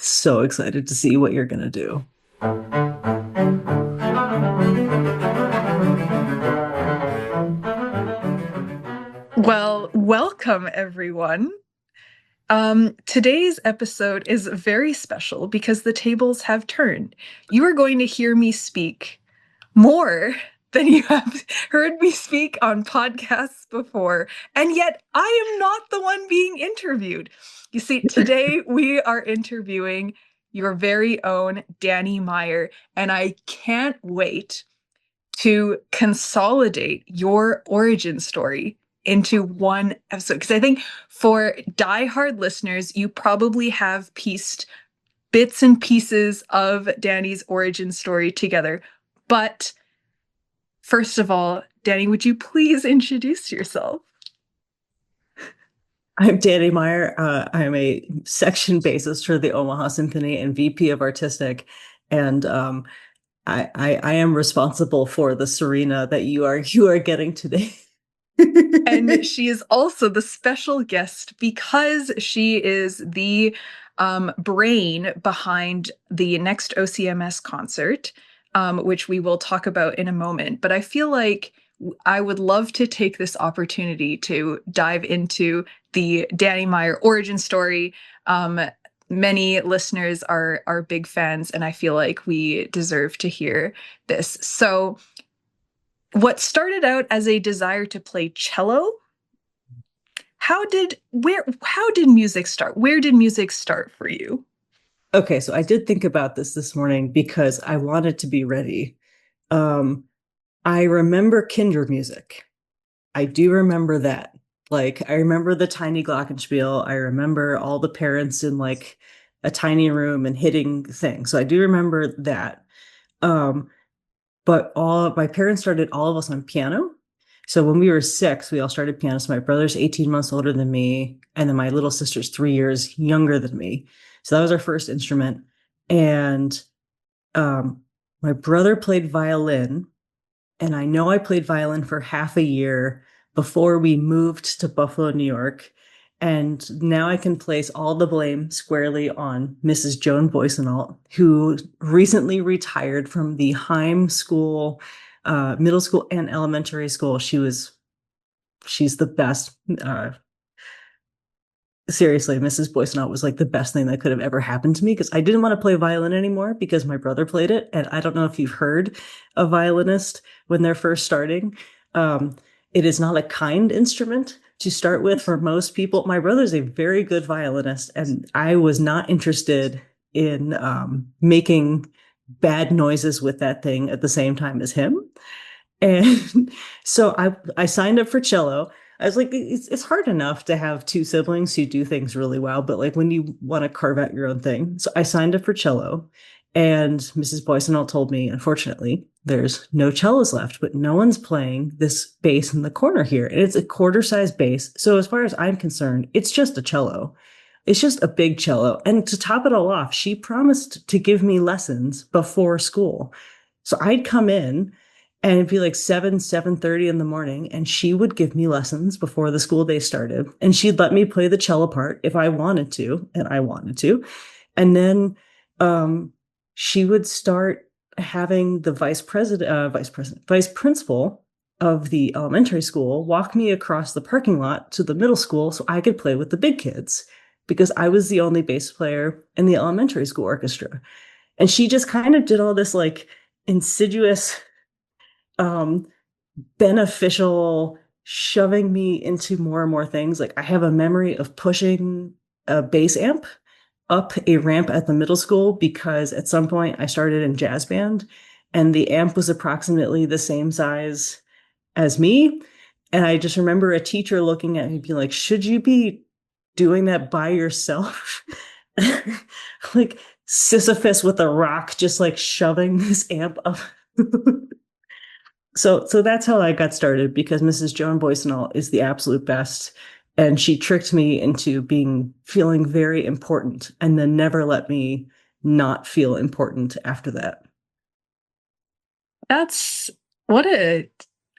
So excited to see what you're going to do. Well, welcome everyone. Today's episode is very special because the tables have turned. You are going to hear me speak more than you have heard me speak on podcasts before, and yet I am not the one being interviewed. You see, today we are interviewing your very own Dani Meyer, and I can't wait to consolidate your origin story into one episode. Because I think for diehard listeners, you probably have pieced bits and pieces of Dani's origin story together. But first of all, Dani, would you please introduce yourself? I'm Dani Meyer. I'm a section bassist for the Omaha Symphony and VP of Artistic. And I am responsible for the Serena that you are getting today. And she is also the special guest because she is the brain behind the next OCMS concert, which we will talk about in a moment. But I feel like I would love to take this opportunity to dive into the Dani Meyer origin story. Many listeners are big fans, and I feel like we deserve to hear this. So, what started out as a desire to play cello, how did music start? Where did music start for you? Okay, so I did think about this morning because I wanted to be ready. Um, I remember Kinder music. I do remember that. Like, I remember the tiny glockenspiel. I remember all the parents in like a tiny room and hitting things. So I do remember that. Um, but all my parents started all of us on piano. So when we were six, we all started piano. So my brother's 18 months older than me, and then my little sister's 3 years younger than me. So that was our first instrument. And um, my brother played violin, and I know I played violin for half a year before we moved to Buffalo, New York. And now I can place all the blame squarely on Mrs. Joan Boysenalt, who recently retired from the Heim School, middle school and elementary school. She's the best. Seriously, Mrs. Boysenalt was like the best thing that could have ever happened to me because I didn't want to play violin anymore because my brother played it. And I don't know if you've heard a violinist when they're first starting. Um, it is not a kind instrument to start with for most people. My brother's a very good violinist, and I was not interested in making bad noises with that thing at the same time as him. And so I signed up for cello. I was like, it's hard enough to have two siblings who do things really well, but like when you want to carve out your own thing. So I signed up for cello, and Mrs. Boysenall told me, unfortunately, there's no cellos left, but no one's playing this bass in the corner here. And it's a quarter size bass. So as far as I'm concerned, it's just a cello. It's just a big cello. And to top it all off, she promised to give me lessons before school. So I'd come in and it'd be like 7:30 in the morning, and she would give me lessons before the school day started. And she'd let me play the cello part if I wanted to, and I wanted to. And then um, she would start having the vice principal of the elementary school walk me across the parking lot to the middle school so I could play with the big kids because I was the only bass player in the elementary school orchestra. And she just kind of did all this like insidious um beneficial shoving me into more and more things. Like I have a memory of pushing a bass amp up a ramp at the middle school because at some point I started in jazz band and the amp was approximately the same size as me. And I just remember a teacher looking at me and being like, should you be doing that by yourself? Like Sisyphus with a rock, just like shoving this amp up. So that's how I got started because Mrs. Joan Boysenall is the absolute best. And she tricked me into feeling very important and then never let me not feel important after that. That's what a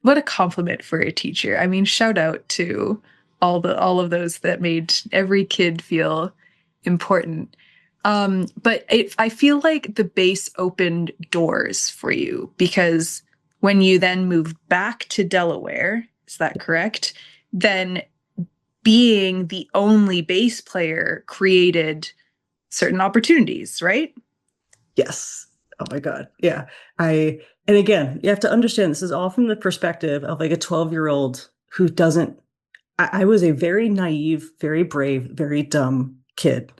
what a compliment for a teacher. I mean, shout out to all of those that made every kid feel important. But I feel like the bass opened doors for you because when you then moved back to Delaware, is that correct? Then being the only bass player created certain opportunities, right? Yes. Oh my God. Yeah. And again, you have to understand this is all from the perspective of like a 12-year-old who doesn't, I was a very naive, very brave, very dumb kid.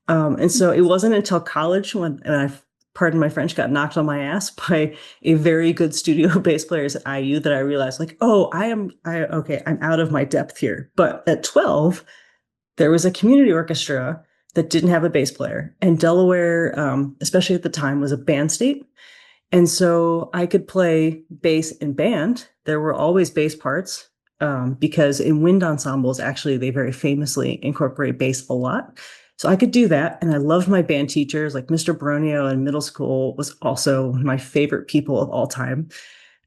And so it wasn't until college when I, pardon my French, got knocked on my ass by a very good studio bass players at IU that I realized like, oh, okay, I'm out of my depth here. But at 12, there was a community orchestra that didn't have a bass player. And Delaware, especially at the time, was a band state. And so I could play bass in band. There were always bass parts because in wind ensembles, actually, they very famously incorporate bass a lot. So I could do that. And I loved my band teachers, like Mr. Bronio in middle school was also my favorite people of all time.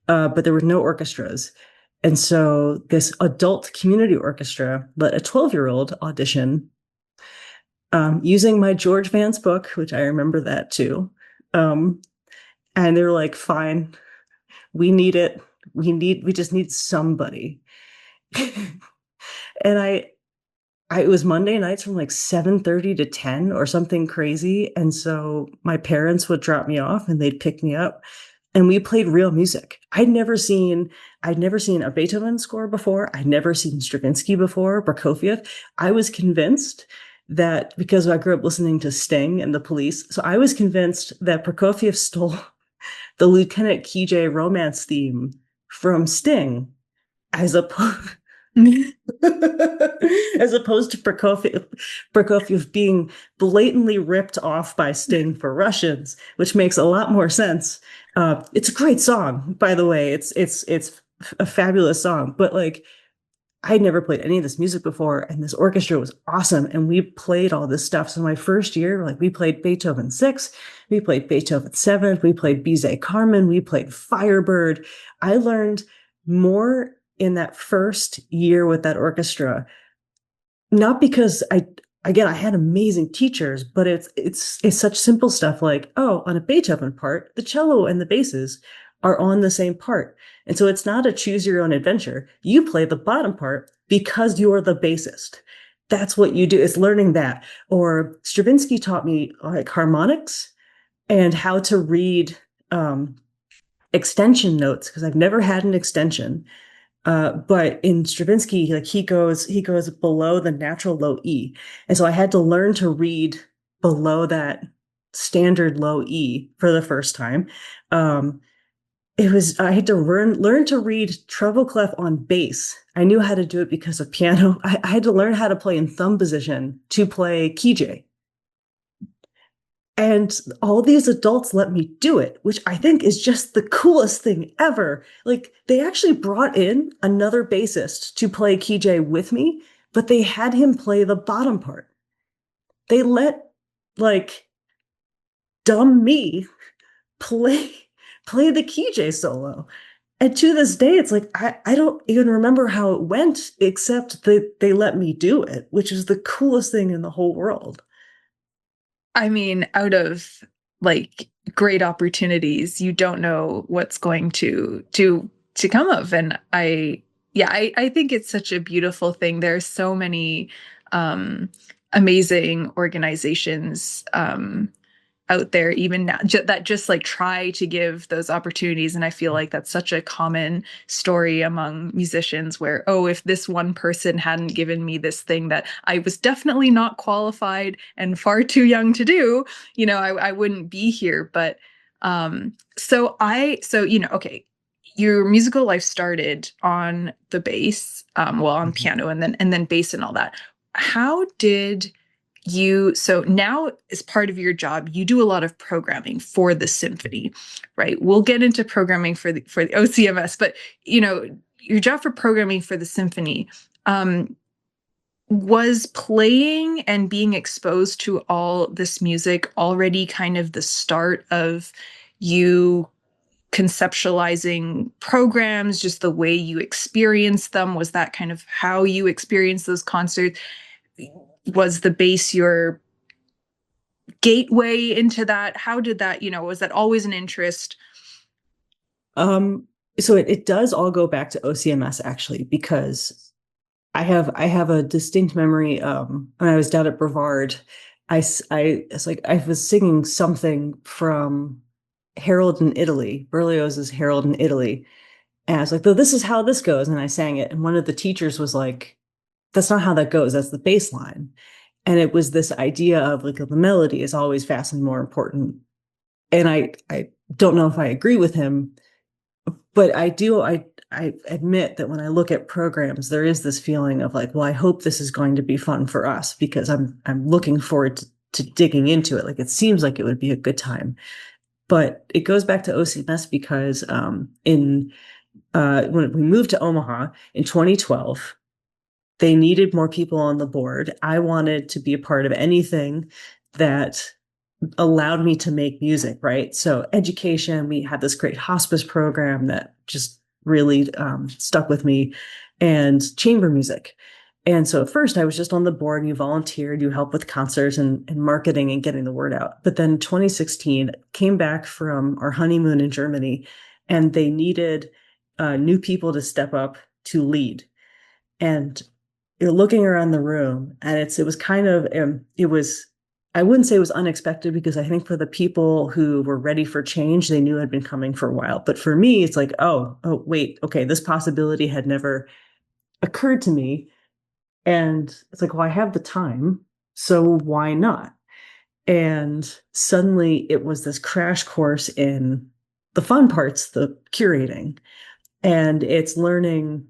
But there were no orchestras. And so this adult community orchestra let a 12-year-old audition using my George Vance book, which I remember that too. Um, and they were like, fine, we need it. We just need somebody. And it was Monday nights from like 7:30 to 10 or something crazy. And so my parents would drop me off and they'd pick me up and we played real music. I'd never seen a Beethoven score before. I'd never seen Stravinsky before, Prokofiev. I was convinced that because I grew up listening to Sting and the Police, so I was convinced that Prokofiev stole the Lieutenant KJ romance theme from Sting as opposed as opposed to Prokofiev being blatantly ripped off by Sting for Russians, which makes a lot more sense. It's a great song, by the way. It's a fabulous song, but like I'd never played any of this music before, and this orchestra was awesome. And we played all this stuff. So my first year, like we played Beethoven 6, we played Beethoven 7, we played Bizet Carmen, we played Firebird. I learned more in that first year with that orchestra, not because I had amazing teachers, but it's such simple stuff like, oh, on a Beethoven part, the cello and the basses are on the same part. And so it's not a choose your own adventure. You play the bottom part because you're the bassist. That's what you do. It's learning that. Or Stravinsky taught me like harmonics and how to read extension notes because I've never had an extension. But in Stravinsky, like he goes below the natural low E. And so I had to learn to read below that standard low E for the first time. I had to learn to read treble clef on bass. I knew how to do it because of piano. I had to learn how to play in thumb position to play key J. And all these adults let me do it, which I think is just the coolest thing ever. Like they actually brought in another bassist to play key J with me, but they had him play the bottom part. They let like dumb me play play the key J solo. And to this day, it's like I don't even remember how it went, except that they let me do it, which is the coolest thing in the whole world. I mean, out of like great opportunities, you don't know what's going to come of. And I think it's such a beautiful thing. There's so many amazing organizations out there even now that just like try to give those opportunities, and I feel like that's such a common story among musicians where, oh, if this one person hadn't given me this thing that I was definitely not qualified and far too young to do, I wouldn't be here. But okay, your musical life started on the bass, well, on piano, and then bass and all that. How did so now as part of your job, you do a lot of programming for the symphony, right? We'll get into programming for the OCMS, but your job for programming for the symphony, was playing and being exposed to all this music already kind of the start of you conceptualizing programs, just the way you experience them? Was that kind of how you experienced those concerts? Was the bass your gateway into that? How did that, was that always an interest? Um, so it does all go back to OCMS actually, because I have a distinct memory. When I was down at Brevard, it's like I was singing something from Harold in Italy, Berlioz's Harold in Italy. And I was like, though, this is how this goes. And I sang it. And one of the teachers was like, that's not how that goes. That's the bass line. And it was this idea of like the melody is always vastly more important. And I don't know if I agree with him, but I admit that when I look at programs, there is this feeling of like, well, I hope this is going to be fun for us because I'm looking forward to digging into it. Like it seems like it would be a good time. But it goes back to OCMS because in when we moved to Omaha in 2012, they needed more people on the board. I wanted to be a part of anything that allowed me to make music, right? So education, we had this great hospice program that just really stuck with me, and chamber music. And so at first I was just on the board and you volunteered, you help with concerts and marketing and getting the word out. But then 2016 came back from our honeymoon in Germany and they needed new people to step up to lead. And you're looking around the room and it was kind of it was, I wouldn't say it was unexpected because I think for the people who were ready for change they knew had been coming for a while, but for me it's like, oh wait, okay, this possibility had never occurred to me. And it's like, well, I have the time, so why not? And suddenly it was this crash course in the fun parts, the curating, and it's learning,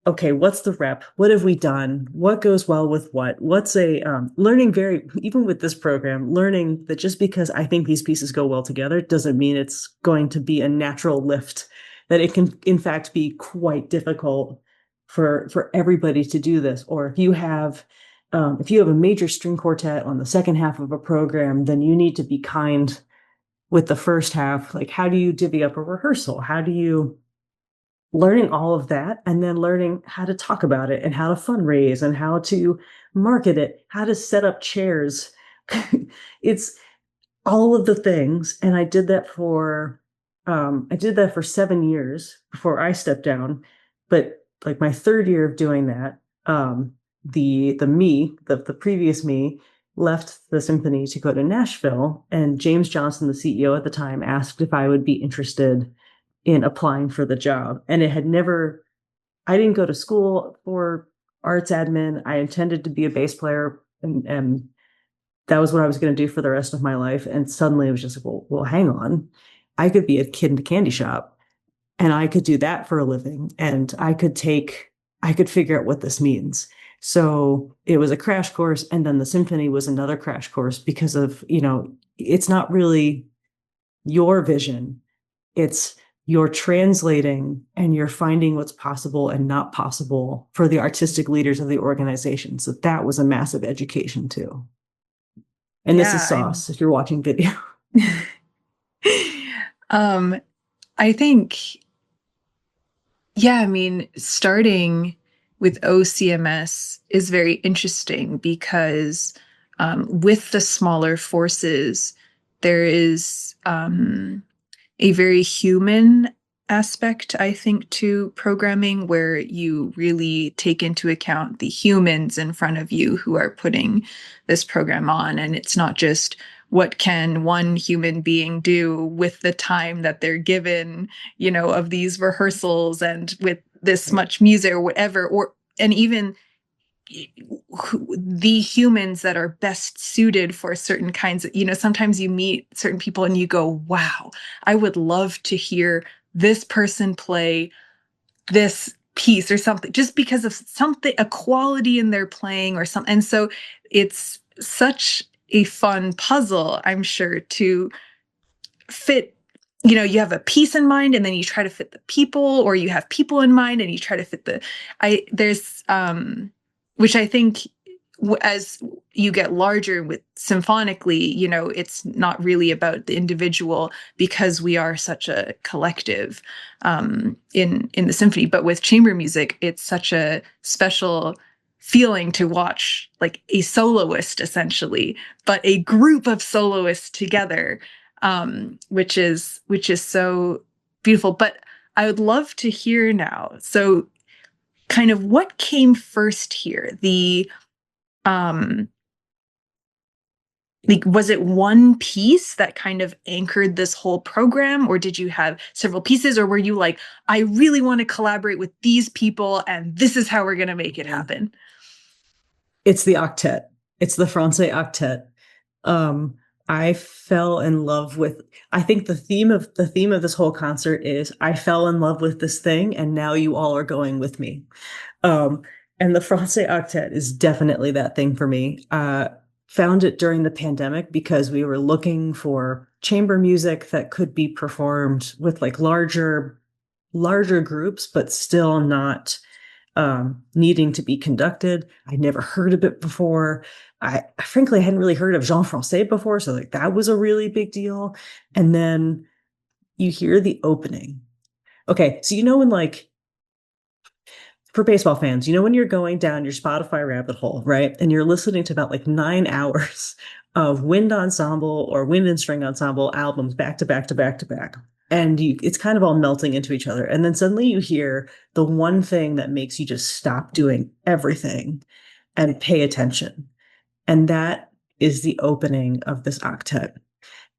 okay, what's the rep? What have we done? What goes well with what? What's a learning very, even with this program, learning that just because I think these pieces go well together doesn't mean it's going to be a natural lift, that it can, in fact, be quite difficult for everybody to do this. Or if you have a major string quartet on the second half of a program, then you need to be kind with the first half. Like, how do you divvy up a rehearsal? How do you learning all of that and then learning how to talk about it and how to fundraise and how to market it, how to set up chairs. It's all of the things. And I did that for 7 years before I stepped down. But like my third year of doing that, the previous me left the symphony to go to Nashville, and James Johnson, the CEO at the time, asked if I would be interested in applying for the job. And I didn't go to school for arts admin. I intended to be a bass player, and that was what I was going to do for the rest of my life. And suddenly it was just like, well, hang on. I could be a kid in a candy shop and I could do that for a living. And I could figure out what this means. So it was a crash course. And then the symphony was another crash course because of, it's not really your vision. It's you're translating and you're finding what's possible and not possible for the artistic leaders of the organization. So that was a massive education too. And this is Yeah, sauce if you're watching video. um, I think, yeah, I mean, starting with OCMS is very interesting because with the smaller forces, there is a very human aspect, I think, to programming where you really take into account the humans in front of you who are putting this program on. And it's not just what can one human being do with the time that they're given, of these rehearsals and with this much music or whatever, and even the humans that are best suited for certain kinds of, sometimes you meet certain people and you go, wow, I would love to hear this person play this piece or something just because of something, a quality in their playing or something. And so it's such a fun puzzle, I'm sure, to fit. You have a piece in mind and then you try to fit the people, or you have people in mind and you try to fit there's which I think as you get larger with symphonically, it's not really about the individual because we are such a collective in the symphony. But with chamber music, it's such a special feeling to watch like a soloist essentially, but a group of soloists together, which is so beautiful. But I would love to hear now. So, kind of what came first here? Um, like, was it one piece that kind of anchored this whole program, or did you have several pieces, or were you like, I really want to collaborate with these people, and this is how we're going to make it happen? It's the octet. It's the Francais octet. Um, I fell in love with, I think the theme of this whole concert is I fell in love with this thing and now you all are going with me. Um, and the Francais octet is definitely that thing for me. Found it during the pandemic because we were looking for chamber music that could be performed with like larger groups, but still not needing to be conducted. I'd never heard of it before. I frankly hadn't really heard of Jean Francais before, so like that was a really big deal. And then you hear the opening. Okay, so you know when like for baseball fans, you know when you're going down your Spotify rabbit hole, right? And you're listening to about like 9 hours of wind ensemble or wind and string ensemble albums back to back to back to back. And it's kind of all melting into each other. And then suddenly you hear the one thing that makes you just stop doing everything and pay attention. And that is the opening of this octet.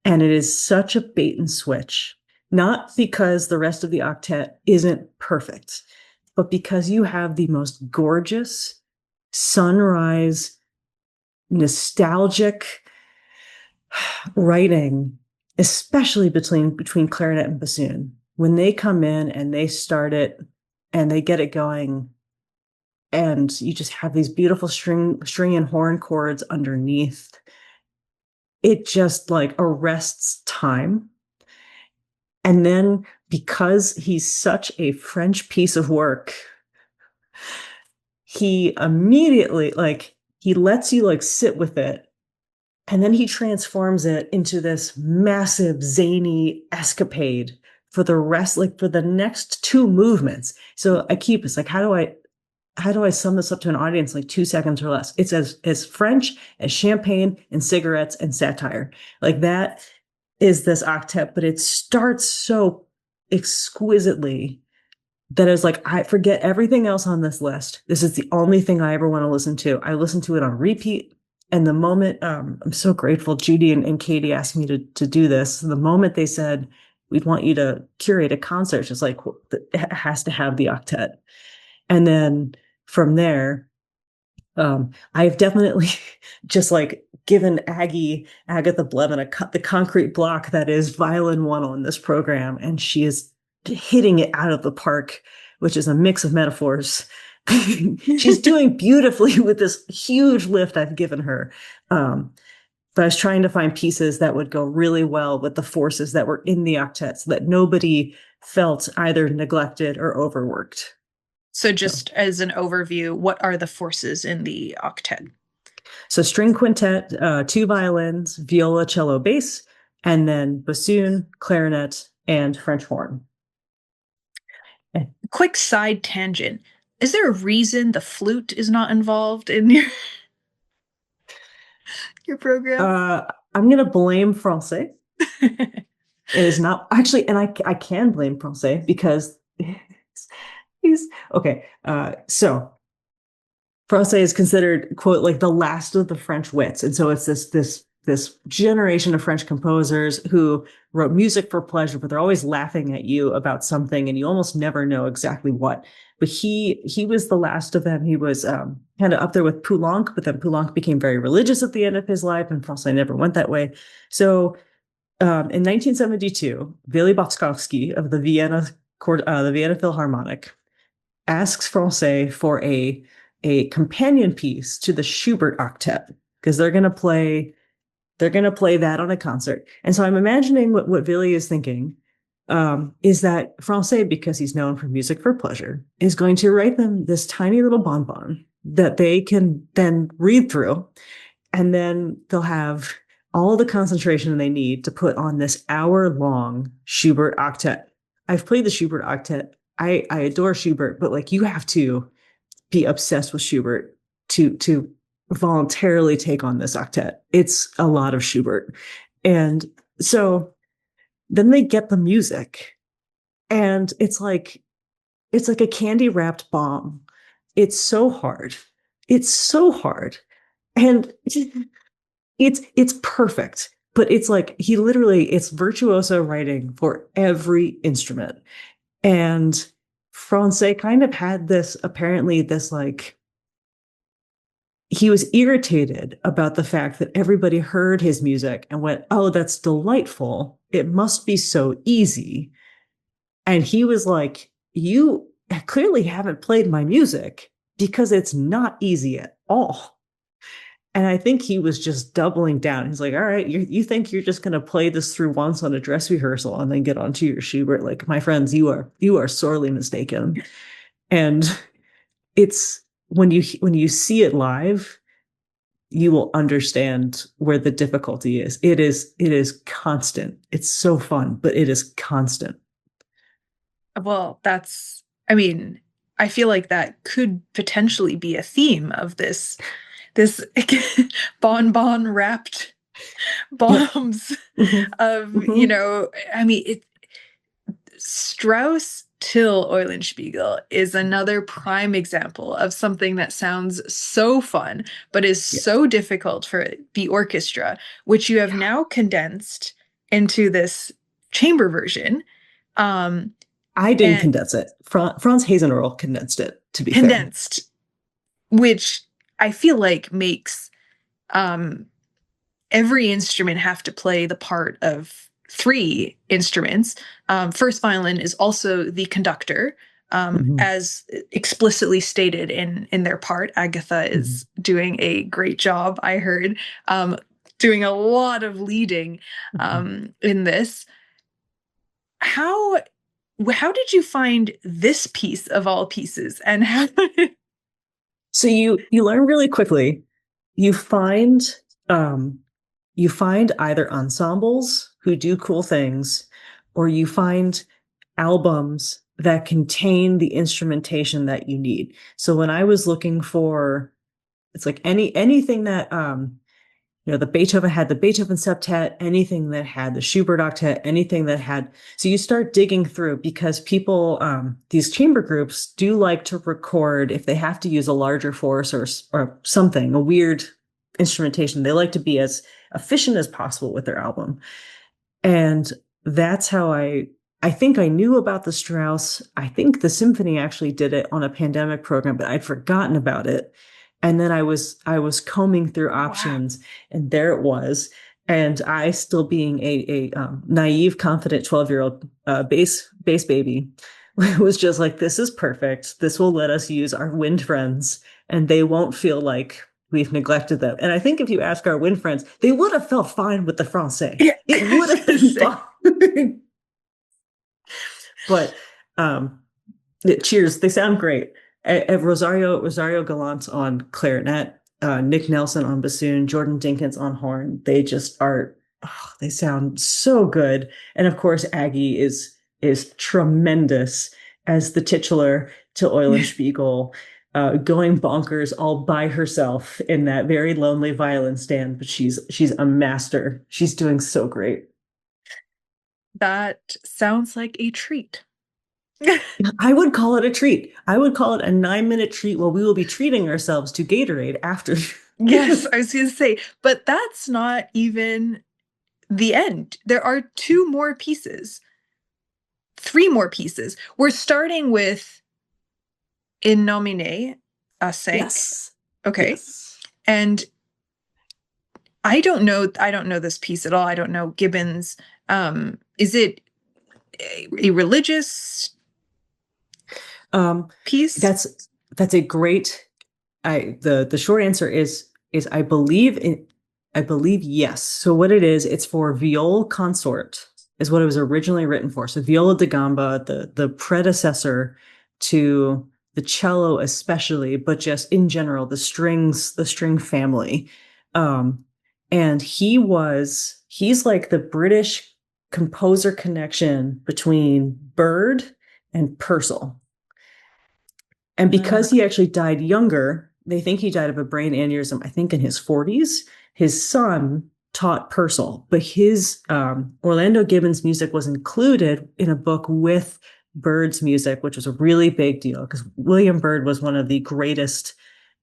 And it is such a bait and switch, not because the rest of the octet isn't perfect, but because you have the most gorgeous sunrise, nostalgic writing, especially between clarinet and bassoon. When they come in and they start it and they get it going, and you just have these beautiful string and horn chords underneath, it just like arrests time. And then because he's such a French piece of work, he immediately like he lets you like sit with it, and then he transforms it into this massive zany escapade for the rest, like for the next two movements. So I keep it's like how do I sum this up to an audience like 2 seconds or less? It's as French as champagne and cigarettes and satire. Like that is this octet, but it starts so exquisitely that is like, I forget everything else on this list. This is the only thing I ever want to listen to. I listen to it on repeat. And the moment, I'm so grateful Judy and Katie asked me to do this. The moment they said, we'd want you to curate a concert, just like it has to have the octet. And then from there, I've definitely just like given Agatha Blevin the concrete block that is violin one on this program, and she is hitting it out of the park, which is a mix of metaphors. She's doing beautifully with this huge lift I've given her. But I was trying to find pieces that would go really well with the forces that were in the octet so that nobody felt either neglected or overworked. So, So, just as an overview, what are the forces in the octet? so string quintet, two violins, viola, cello, bass, and then bassoon, clarinet, and French horn. Quick side tangent. Is there a reason the flute is not involved in your program? I'm going to blame Francais. It is not actually, and I can blame Francais because he's okay. So Francais is considered, quote, like the last of the French wits. And so it's this generation of French composers who wrote music for pleasure, but they're always laughing at you about something and you almost never know exactly what. But he was the last of them. He was kind of up there with Poulenc, but then Poulenc became very religious at the end of his life, and Francais never went that way. So in 1972, Willy Boczkowski of the Vienna Philharmonic asks Francais for a companion piece to the Schubert octet because they're gonna play that on a concert. And so I'm imagining what Willy is thinking is that Francais, because he's known for music for pleasure, is going to write them this tiny little bonbon that they can then read through, and then they'll have all the concentration they need to put on this hour-long Schubert octet. I've played the Schubert octet. I adore Schubert, but like you have to be obsessed with Schubert to voluntarily take on this octet. It's a lot of Schubert. And so then they get the music, and it's like a candy wrapped bomb. It's so hard. It's so hard. And it's perfect. But it's like he literally, it's virtuoso writing for every instrument. And Francais kind of had this, apparently, this like, he was irritated about the fact that everybody heard his music and went, "Oh, that's delightful. It must be so easy." And he was like, "You clearly haven't played my music because it's not easy at all." And I think he was just doubling down. He's like, "All right, you think you're just going to play this through once on a dress rehearsal and then get onto your Schubert? Like, my friends, you are sorely mistaken." And it's when you see it live, you will understand where the difficulty is. It is constant. It's so fun, but it is constant. Well, I mean, I feel like that could potentially be a theme of this bonbon wrapped Yep. bombs Hmm. of, Hmm. I mean, Strauss till Eulenspiegel is another prime example of something that sounds so fun, but is Yeah. so difficult for the orchestra, which you have Yeah. now condensed into this chamber version. Um, I didn't and condense it. Franz Hasenroll condensed it, to be fair. condensed, which I feel like makes um, every instrument have to play the part of three instruments. First violin is also the conductor, Hmm. as explicitly stated in their part. Agatha Hmm. is doing a great job, I heard, doing a lot of leading Hmm. in this. How how did you find this piece of all pieces, and how? So you learn really quickly. You find um, you find either ensembles who do cool things, or you find albums that contain the instrumentation that you need. So when I was looking for, it's like anything that the Beethoven had the Beethoven septet, anything that had the Schubert octet, anything that had. So you start digging through, because people, these chamber groups do like to record if they have to use a larger force or something, a weird instrumentation. They like to be as efficient as possible with their album. And that's how I think I knew about the Strauss. I think the symphony actually did it on a pandemic program, but I'd forgotten about it. And then I was combing through Wow. options, and there it was. And I, still being a naive, confident 12-year-old bass baby, was just like, this is perfect. This will let us use our wind friends, and they won't feel like we've neglected them. And I think if you ask our wind friends, they would have felt fine with the Francais. Yeah, It I would was have gonna been say. fine. But um, cheers, they sound great. Rosario Gallant on clarinet, Nick Nelson on bassoon, Jordan Dinkins on horn. They just are, oh, they sound so good. And of course, Aggie is tremendous as the titular to Eulenspiegel, going bonkers all by herself in that very lonely violin stand. But she's a master. She's doing so great. That sounds like a treat. I would call it a treat. I would call it a 9-minute treat while we will be treating ourselves to Gatorade after. Yes, I was going to say, but that's not even the end. There are two more pieces, three more pieces. We're starting with In Nomine a 5. Yes. Okay. Yes. And I don't know this piece at all. I don't know Gibbons. Is it a religious Um, piece? that's that's a great. The short answer is I believe yes. So what it is, it's for viol consort, is what it was originally written for. So viola da gamba, the predecessor to the cello especially, but just in general, the string family. Um, and he's like the British composer connection between Bird and Purcell. And Uh, because he actually died younger, they think he died of a brain aneurysm, I think in his 40s. His son taught Purcell, but his Orlando Gibbons music was included in a book with Bird's music, which was a really big deal because William Byrd was one of the greatest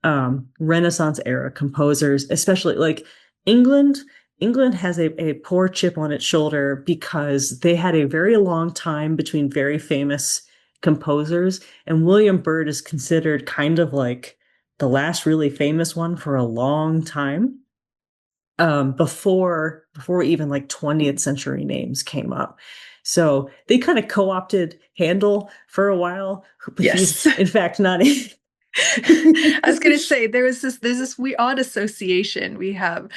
Renaissance era composers, especially like England. England has a poor chip on its shoulder because they had a very long time between very famous composers, and William Byrd is considered kind of like the last really famous one for a long time, before even like 20th century names came up. So they kind of co-opted Handel for a while, but he's Yes. in fact not. I was gonna say there's this we odd association we have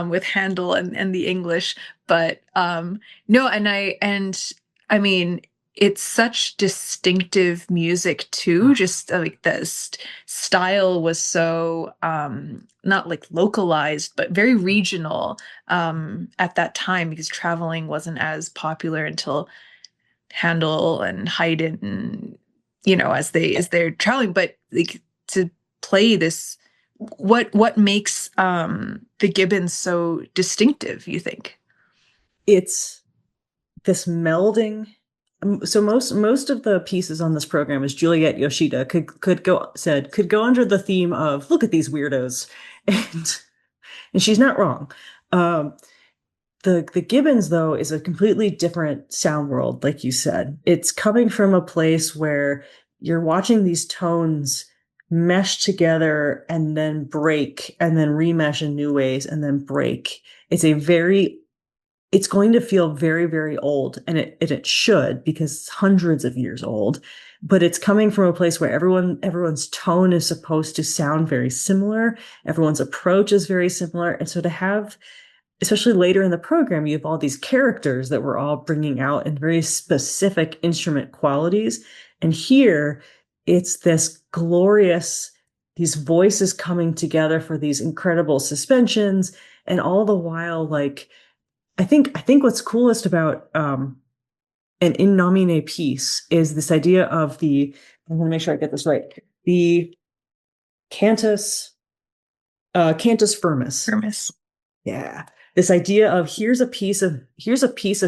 with Handel and the English, but no, I mean it's such distinctive music too. Just like the style was so not like localized, but very regional at that time because traveling wasn't as popular until Handel and Haydn, and, as they're traveling, but like to play this, what makes the Gibbons so distinctive, you think? It's this melding. So most of the pieces on this program, is Juliet Yoshida could go under the theme of look at these weirdos, and and she's not wrong. Um, the Gibbons though is a completely different sound world, like you said. It's coming from a place where you're watching these tones mesh together and then break and then remesh in new ways and then break. It's going to feel very, very old, and it should because it's hundreds of years old. But it's coming from a place where everyone's tone is supposed to sound very similar. Everyone's approach is very similar. And so to have, especially later in the program, you have all these characters that we're all bringing out in very specific instrument qualities. And here it's this glorious, these voices coming together for these incredible suspensions. And all the while, like, I think what's coolest about an in nomine piece is this idea of I want to make sure I get this right. The cantus firmus. Hermes. Yeah. This idea of here's a piece of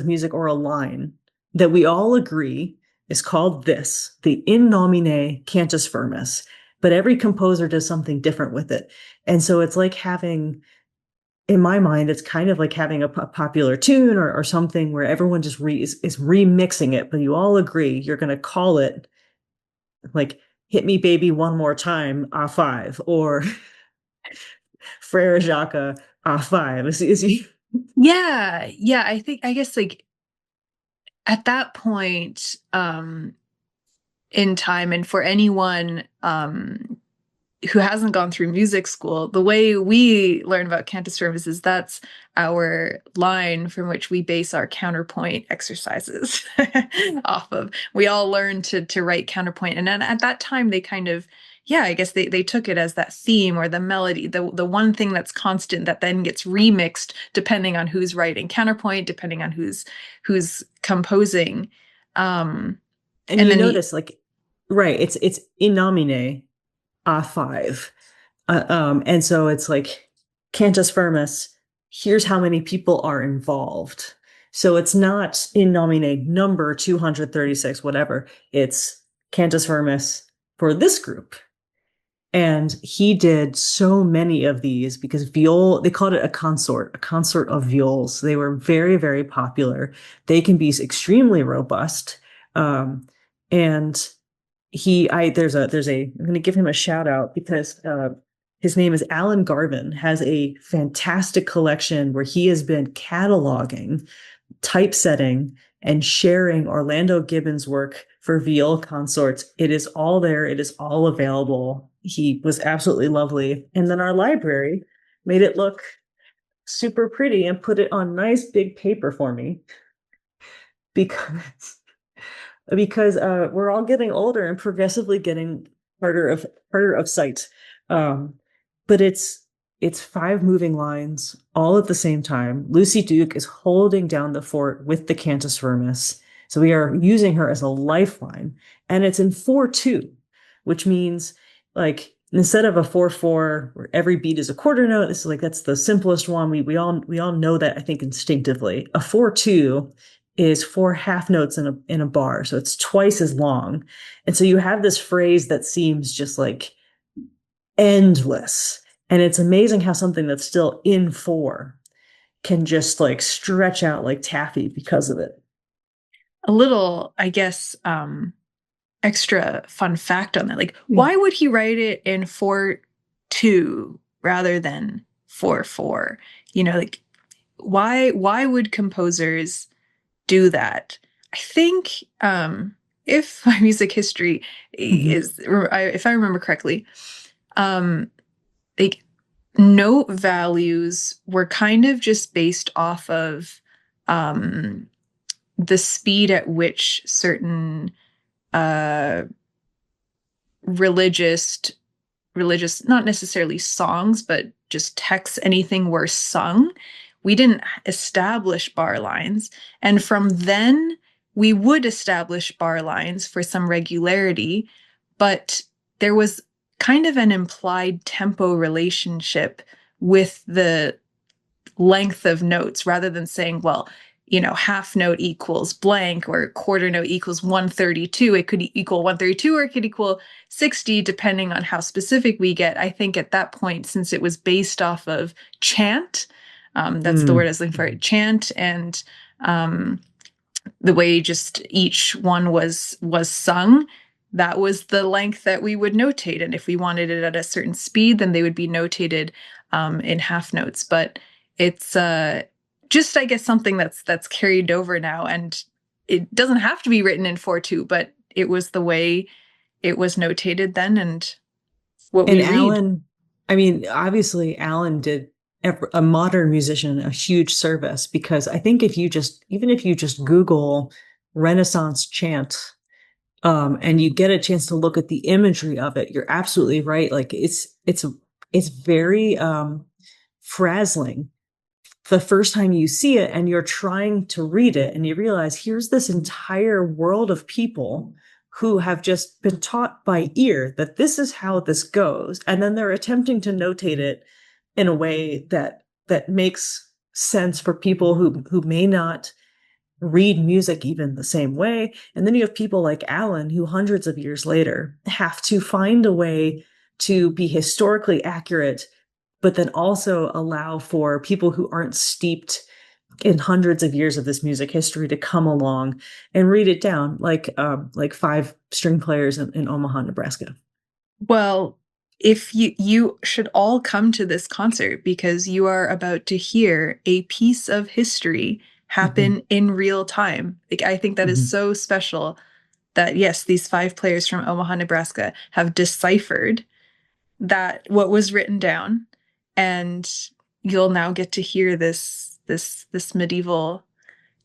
music or a line that we all agree is called this, the in nomine cantus firmus, but every composer does something different with it. And so it's like having, in my mind, it's kind of like having a popular tune or something where everyone just is remixing it, but you all agree you're going to call it like Hit Me Baby One More Time, A5, or Frere Jacques, A5. Yeah, I guess like at that point in time, and for anyone who hasn't gone through music school, the way we learn about cantus firmus is that's our line from which we base our counterpoint exercises off of. We all learn to write counterpoint, and then at that time they kind of, yeah, I guess they took it as that theme or the melody, the one thing that's constant that then gets remixed depending on who's writing counterpoint, depending on who's composing. And And you then notice, like, right, it's in nomine A5. And so it's like cantus firmus, here's how many people are involved. So it's not in nomine number 236, whatever. It's cantus firmus for this group. And he did so many of these because they called it a consort of viols. They were very, very popular. They can be extremely robust. And I'm going to give him a shout out because his name is Alan Garvin, has a fantastic collection where he has been cataloging, typesetting, and sharing Orlando Gibbons' work for viol consorts. It is all there. It is all available. He was absolutely lovely. And then our library made it look super pretty and put it on nice big paper for me because we're all getting older and progressively getting harder of sight. But it's five moving lines all at the same time. Lucy Duke is holding down the fort with the cantus firmus. So we are using her as a lifeline. And it's in 4/2, which means like instead of a 4/4 where every beat is a quarter note, this is like that's the simplest one. We all know that, I think, instinctively. A 4/2 is four half notes in a bar, so it's twice as long. And so you have this phrase that seems just like endless. And it's amazing how something that's still in four can just like stretch out like taffy because of it. A little, I guess, extra fun fact on that. Like, Mm. why would he write it in 4/2 rather than 4/4? Like, why would composers do that? I think, if my music history Mhm. is, if I remember correctly, um, like note values were kind of just based off of um, the speed at which certain uh, religious religious, not necessarily songs, but just texts, anything were sung. We didn't establish bar lines. And from then, we would establish bar lines for some regularity, but there was kind of an implied tempo relationship with the length of notes rather than saying, well, half note equals blank or quarter note equals 132. It could equal 132 or it could equal 60, depending on how specific we get. I think at that point, since it was based off of chant, that's the word I Mm. was looking for, chant, and um, the way just each one was sung, that was the length that we would notate. And if we wanted it at a certain speed, then they would be notated in half notes. But it's just, I guess, something that's carried over now, and it doesn't have to be written in 4/2, but it was the way it was notated then, and what And we read. Alan, I mean, obviously, Alan did a modern musician a huge service because I think even if you just Google Renaissance chant, and you get a chance to look at the imagery of it, you're absolutely right. Like it's very frazzling the first time you see it and you're trying to read it and you realize here's this entire world of people who have just been taught by ear that this is how this goes, and then they're attempting to notate it in a way that makes sense for people who may not read music even the same way. And then you have people like Alan who hundreds of years later have to find a way to be historically accurate, but then also allow for people who aren't steeped in hundreds of years of this music history to come along and read it down like five string players in Omaha, Nebraska. Well, if you should all come to this concert because you are about to hear a piece of history Mm-hmm. happen in real time. Like, I think that is Mm-hmm. so special that yes, these five players from Omaha, Nebraska have deciphered that what was written down, and you'll now get to hear this medieval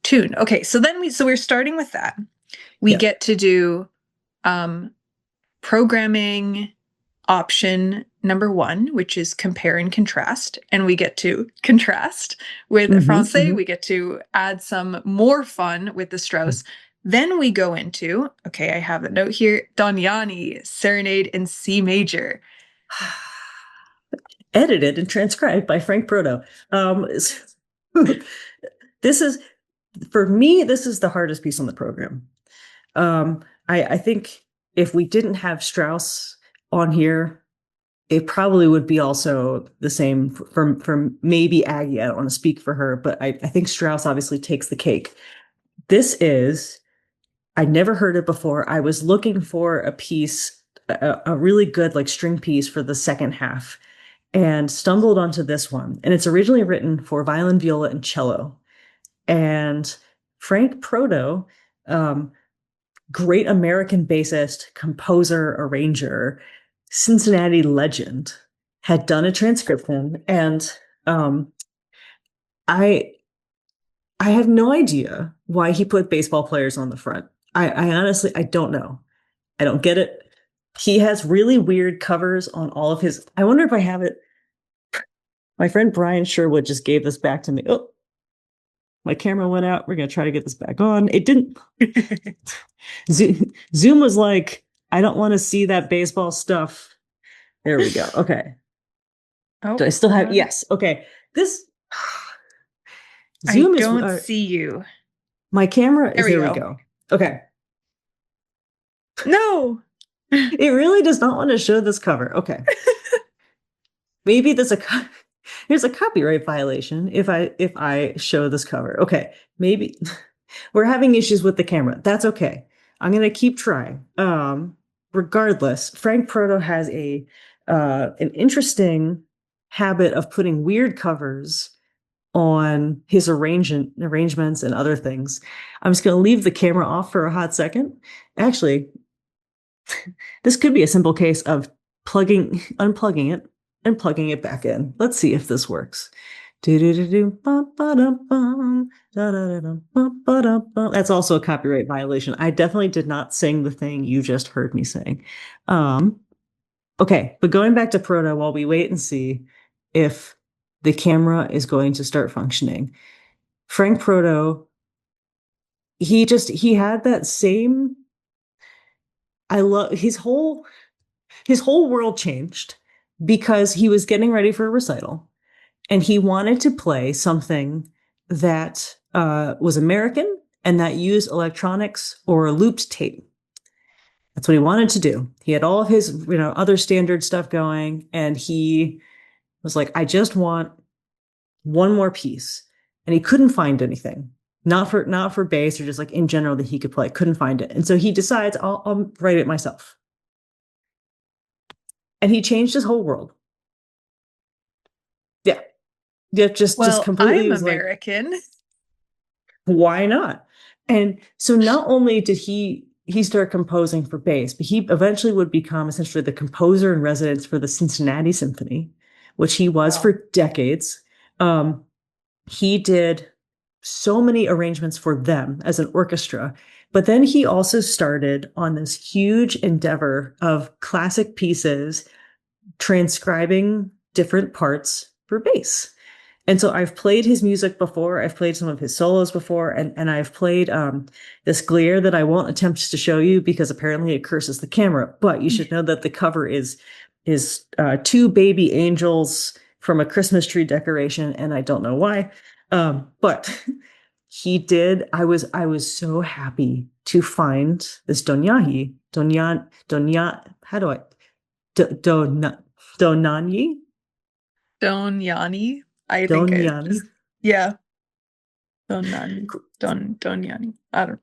tune. Okay, so we're starting with that. We Yeah. get to do um programming option number one, which is compare and contrast. And we get to contrast with Mm-hmm. Francais. Mm-hmm. We get to add some more fun with the Strauss. Then we go into, okay, I have a note here, Dani Serenade in C major. Edited and transcribed by Frank Proto. This is, for me, this is the hardest piece on the program. I think if we didn't have Strauss on here, it probably would be also the same for maybe Aggie. I don't want to speak for her, but I think Strauss obviously takes the cake. This is, I never heard it before. I was looking for a piece, a really good like string piece for the second half, and stumbled onto this one. And it's originally written for violin, viola, and cello. And Frank Proto, um, great American bassist, composer, arranger, Cincinnati legend, had done a transcription, and um, I I have no idea why he put baseball players on the front. I honestly I don't know. I don't get it. He has really weird covers on all of his. I wonder if I have it. My friend Brian Sherwood just gave this back to me. Oh, my camera went out. We're gonna try to get this back on. It didn't. Zoom was like, I don't want to see that baseball stuff. There we go. Okay. Oh, Do I still have? not. Yes. Okay. This I Zoom is don't see you. my camera There is we there we go. go. Okay. No. It really does not want to show this cover. Okay. Maybe there's a copyright violation if I show this cover. Okay. Maybe we're having issues with the camera. That's okay. I'm gonna keep trying. Regardless, Frank Proto has a an interesting habit of putting weird covers on his arrangements and other things. I'm just going to leave the camera off for a hot second. Actually, this could be a simple case of unplugging it, and plugging it back in. Let's see if this works. That's also a copyright violation. I definitely did not sing the thing you just heard me sing. Um, okay, but going back to Proto while we wait and see if the camera is going to start functioning. Frank Proto, he had that same I love his whole world changed because he was getting ready for a recital and he wanted to play something that was American and that used electronics or looped tape. That's what he wanted to do. He had all of his, other standard stuff going, and he was like, I just want one more piece. And he couldn't find anything. Not for bass or just like in general that he could play. Couldn't find it. And so he decides I'll write it myself. And he changed his whole world. Yeah. Yeah, just Well, completely I'm was like, American. why not? And so not only did he start composing for bass, but he eventually would become essentially the composer in residence for the Cincinnati Symphony, which he was Wow. for decades. Um, he did so many arrangements for them as an orchestra, but then he also started on this huge endeavor of classic pieces, transcribing different parts for bass. And so I've played his music before. I've played some of his solos before, and I've played this Glier that I won't attempt to show you because apparently it curses the camera. But you should know that the cover is two baby angels from a Christmas tree decoration, and I don't know why. But he did. I was so happy to find this Donyahi Donya. How do I Don Donanyi Don Yanni. I think I Donyani. just, yeah. Don Nani. Don Yanni. I don't.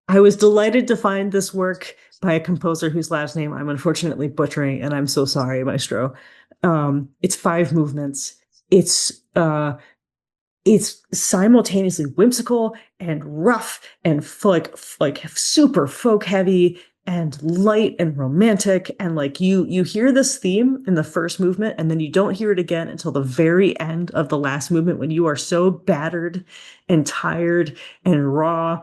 I was delighted to find this work by a composer whose last name I'm unfortunately butchering, and I'm so sorry, Maestro. It's five movements. It's uh, it's simultaneously whimsical and rough and like super folk heavy and light and romantic, and like you hear this theme in the first movement and then you don't hear it again until the very end of the last movement when you are so battered and tired and raw,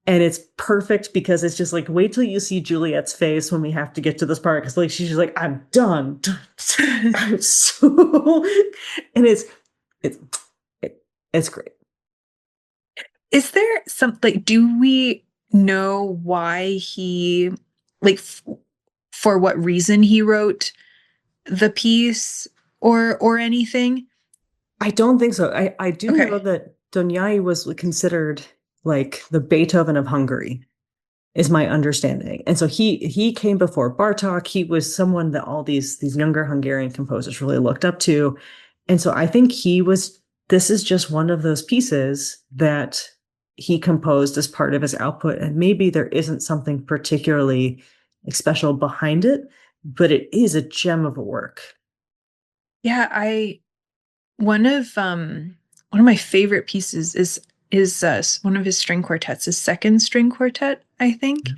and it's perfect because it's just like wait till you see Juliet's face when we have to get to this part because like she's just like I'm done. I'm so and it's it's great. Is there something, do we know why he, like, for what reason he wrote the piece or anything? I don't think so. I do know Okay. that Donyai was considered like the Beethoven of Hungary, is my understanding. And so he came before Bartok. He was someone that all these younger Hungarian composers really looked up to. And so I think this is just one of those pieces that he composed as part of his output. And maybe there isn't something particularly like, special behind it, but it is a gem of a work. Yeah, one of my favorite pieces is one of his string quartets, his second string quartet, I think.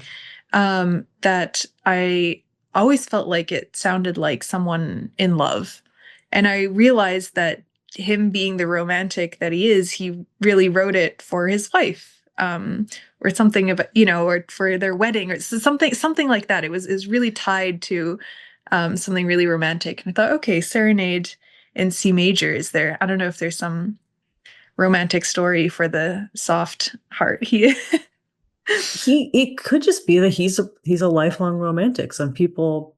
That I always felt like it sounded like someone in love. And I realized that him being the romantic that he is, he really wrote it for his wife. Or something about, or for their wedding or something like that. It was really tied to something really romantic. And I thought, okay, serenade in C major is there. I don't know if there's some romantic story for the soft heart. He It could just be that he's a lifelong romantic. Some people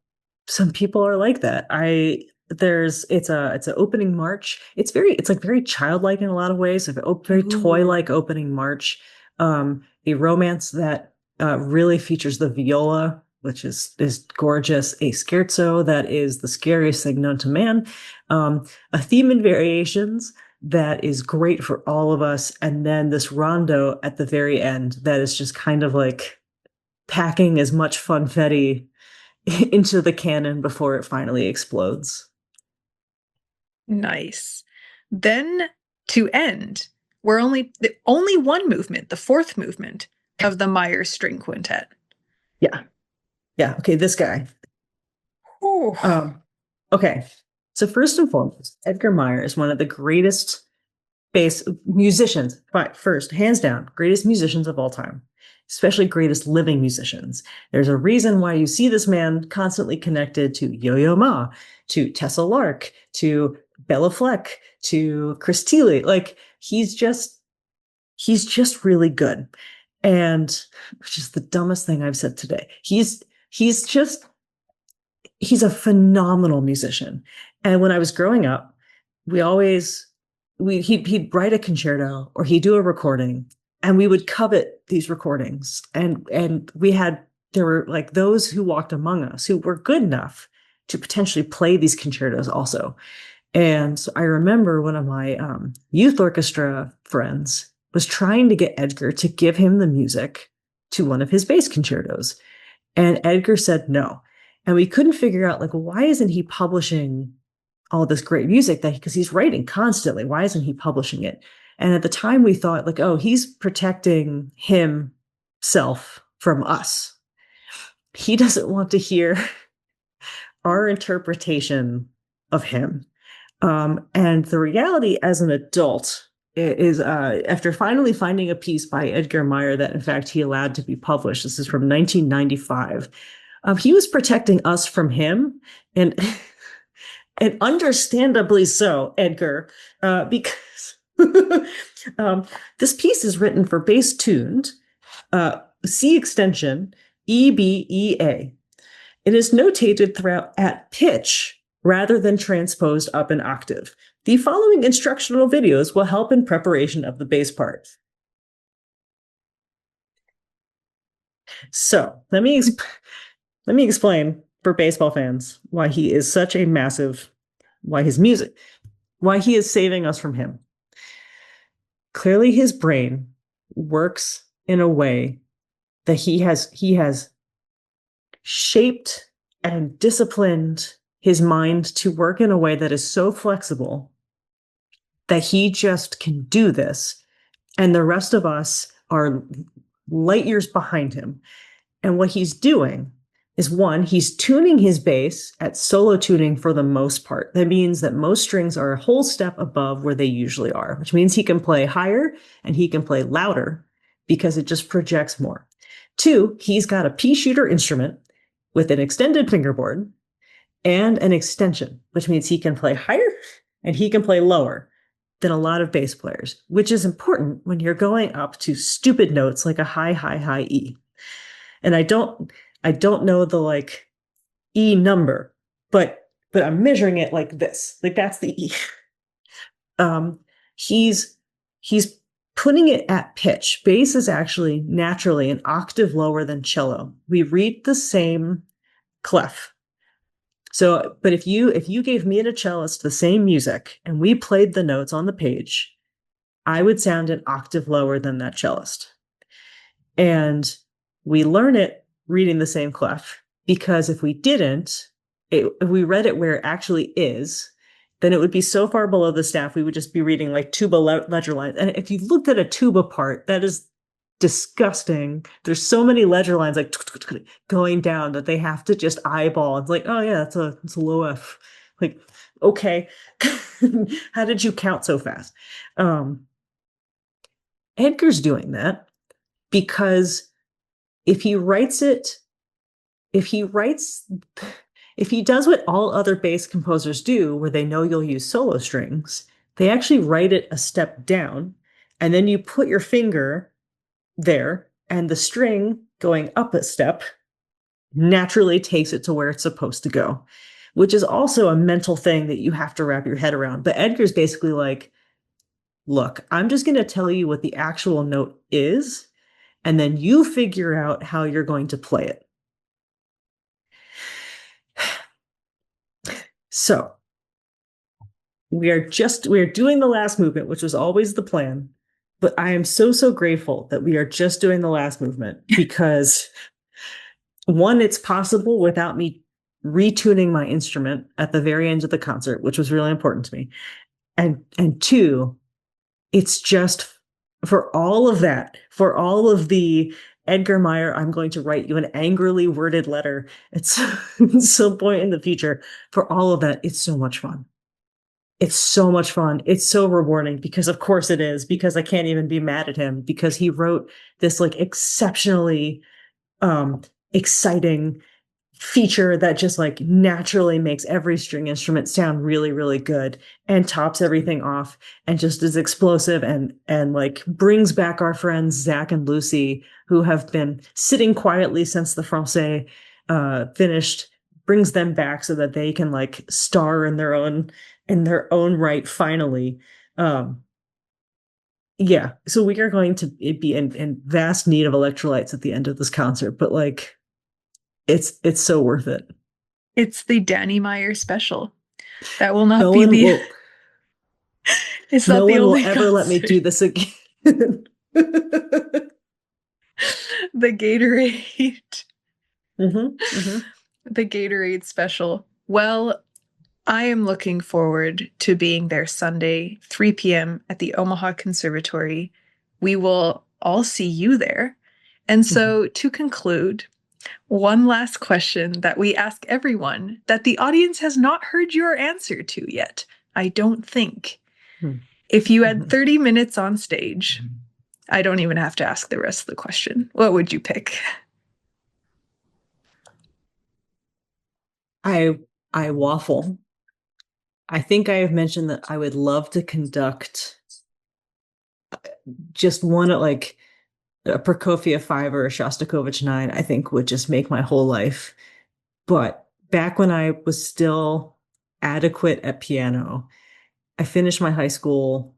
some people are like that. I there's it's an opening march. It's like very childlike in a lot of ways, a very Ooh, toy-like opening march. A romance that really features the viola, which is gorgeous, a scherzo that is the scariest thing known to man, a theme and variations that is great for all of us, and then this rondo at the very end that is just kind of like packing as much funfetti into the cannon before it finally explodes. nice. Then to end, we're only one movement, the fourth movement of the Myers String Quintet. Yeah. Yeah. Okay, this guy. Ooh, Um, okay. So first and foremost, Edgar Meyer is one of the greatest bass musicians, but first, hands down, greatest musicians of all time, especially greatest living musicians. There's a reason why you see this man constantly connected to Yo-Yo Ma, to Tessa Lark, to Bella Fleck, to Chris Thile. Like he's just really good. And which is the dumbest thing I've said today. He's just he's a phenomenal musician. And when I was growing up, we always he'd write a concerto or he'd do a recording and we would covet these recordings. And there were like those who walked among us who were good enough to potentially play these concertos also. And so I remember one of my youth orchestra friends was trying to get Edgar to give him the music to one of his bass concertos. And Edgar said no. And we couldn't figure out, like, why isn't he publishing all this great music that because he's writing constantly? Why isn't he publishing it? And at the time we thought, like, oh, he's protecting himself from us. He doesn't want to hear our interpretation of him. And the reality as an adult is after finally finding a piece by Edgar Meyer that, in fact, he allowed to be published. This is from 1995. He was protecting us from him, and and understandably so, Edgar, because this piece is written for bass tuned C extension EBEA. It is notated throughout at pitch rather than transposed up an octave. The following instructional videos will help in preparation of the bass part. So let me explain for baseball fans why he is such a massive, why his music, why he is saving us from him. Clearly, his brain works in a way that he has shaped and disciplined his mind to work in a way that is so flexible that he just can do this. And the rest of us are light years behind him. And what he's doing is one, he's tuning his bass at solo tuning for the most part. That means that most strings are a whole step above where they usually are, which means he can play higher and he can play louder because it just projects more. Two, he's got a pea shooter instrument with an extended fingerboard and an extension, which means he can play higher and he can play lower than a lot of bass players, which is important when you're going up to stupid notes like a high, high, high E. And I don't know the like E number, but I'm measuring it like this. Like that's the E. Um, he's he's putting it at pitch. Bass is actually naturally an octave lower than cello. We read the same clef. So, but if you gave me and a cellist the same music and we played the notes on the page, I would sound an octave lower than that cellist. And we learn it reading the same clef because if we didn't, if we read it where it actually is, then it would be so far below the staff, we would just be reading like tuba ledger lines. And if you looked at a tuba part, that is disgusting. There's so many ledger lines like going down that they have to just eyeball. It's like, oh yeah, it's a low F. Like, okay, how did you count so fast? Um, Edgar's doing that because if he writes it, if he writes, if he does what all other bass composers do, where they know you'll use solo strings, they actually write it a step down, and then you put your finger there and the string going up a step, naturally takes it to where it's supposed to go, which is also a mental thing that you have to wrap your head around. But Edgar's basically like, look, I'm just going to tell you what the actual note is, and then you figure out how you're going to play it. So we are doing the last movement, which was always the plan. But I am so grateful that we are just doing the last movement because one, it's possible without me retuning my instrument at the very end of the concert, which was really important to me. And two, it's just for all of that, for all of the Edgar Meyer, I'm going to write you an angrily worded letter at some point in the future. For all of that, it's so much fun. It's so much fun. It's so rewarding because, of course, it is, because I can't even be mad at him because he wrote this like exceptionally exciting feature that just like naturally makes every string instrument sound really good and tops everything off and just is explosive and like brings back our friends Zach and Lucy, who have been sitting quietly since the Francais finished, brings them back so that they can like star in their own right finally. Yeah, so we are going to be in vast need of electrolytes at the end of this concert, but like it's so worth it. It's the Dani Meyer special. That will not No be one the will it's no not the one will only ever let me concert. do this again. The Gatorade. Hmm. The Gatorade special. Well, I am looking forward to being there Sunday, 3 p.m. at the Omaha Conservatory. We will all see you there. And so, to conclude, one last question that we ask everyone that the audience has not heard your answer to yet. I don't think. If you had 30 minutes on stage, I don't even have to ask the rest of the question. What would you pick? I waffle. I think I have mentioned that I would love to conduct just one at like a Prokofiev 5 or a Shostakovich 9, I think would just make my whole life. But back when I was still adequate at piano, I finished up high school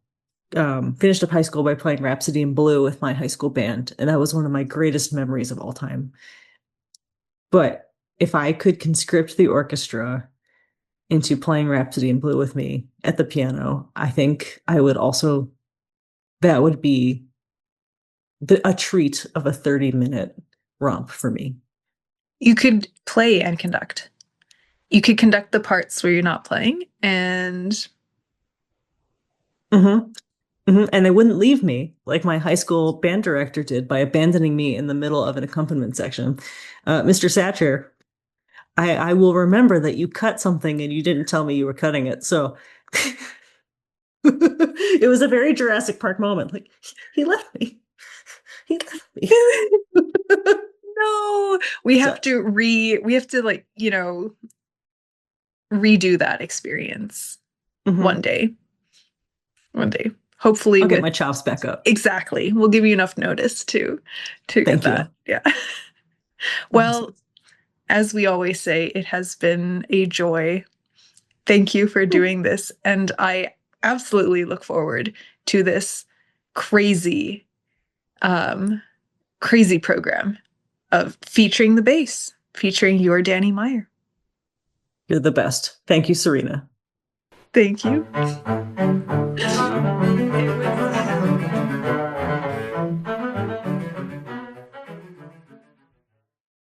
by playing Rhapsody in Blue with my high school band, and that was one of my greatest memories of all time. But if I could conscript the orchestra into playing Rhapsody in Blue with me at the piano, I think I would also, that would be a treat of a 30-minute romp for me. You could play and conduct. You could conduct the parts where you're not playing, and Hmm. And they wouldn't leave me like my high school band director did by abandoning me in the middle of an accompaniment section. Mr. Satcher, I will remember that you cut something and you didn't tell me you were cutting it. So it was a very Jurassic Park moment. Like he left me. He left me. no, we So, have to like, redo that experience one mhm. day. One day. Hopefully I'll get with my chops back up. exactly. We'll give you enough notice to get Thank that. you. Yeah. Well, as we always say, it has been a joy. Thank you for doing this. And I absolutely look forward to this crazy, um, crazy program of featuring the bass, featuring your Dani Meyer. You're the best. Thank you, Serena. Thank you. It was